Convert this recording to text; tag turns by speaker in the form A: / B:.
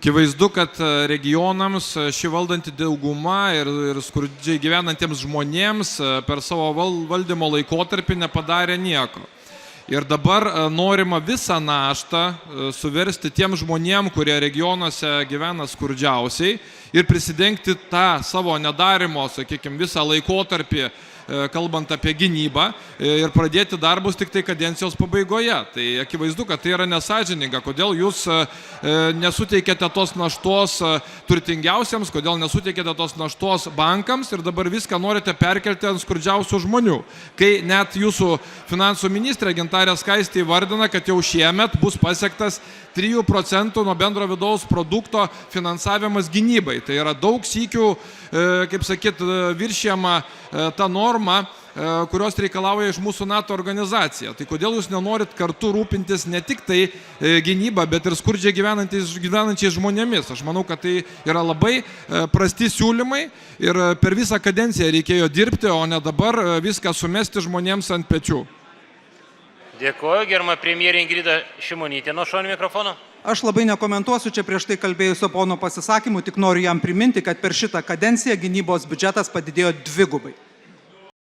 A: Akivaizdu, kad regionams ši valdanti dauguma ir skurdžiai gyvenantiems žmonėms per savo valdymo laikotarpį nepadarė nieko. Ir dabar norima visą naštą suversti tiem žmonėm, kurie regionuose gyvena skurdžiausiai ir prisidengti tą savo nedarimo, sakykime, visą laikotarpį, kalbant apie gynybą ir pradėti darbus tik tai kadencijos pabaigoje. Tai akivaizdu, kad tai yra nesąžininga. Kodėl jūs nesuteikėte tos naštos turtingiausiams, kodėl nesuteikėte tos naštos bankams ir dabar viską norite perkelti ant skurdžiausių žmonių. Kai net jūsų finansų ministrė Gintarė Skaistė įvardina, kad jau šiemet bus pasiektas 3% nuo bendro vidaus produkto finansavimas gynybai. Tai yra daug sykių, kaip sakyt, viršijama ta norma, kurios reikalauja iš mūsų NATO organizacija. Tai kodėl jūs nenorit kartu rūpintis ne tik tai gynybą, bet ir skurdžiai gyvenančiais žmonėmis? Aš manau, kad tai yra labai prasti siūlymai ir per visą kadenciją reikėjo dirbti, o ne dabar viską sumesti žmonėms ant pečių.
B: Dėkuoju, gerbiama premjerė Ingrida Šimonytė. Nuo šoninio mikrofono.
C: Aš labai nekomentuosiu čia prieš tai kalbėjusio pono pasisakymų, tik noriu jam priminti, kad per šitą kadenciją gynybos biudžetas padidėjo 2 gubai.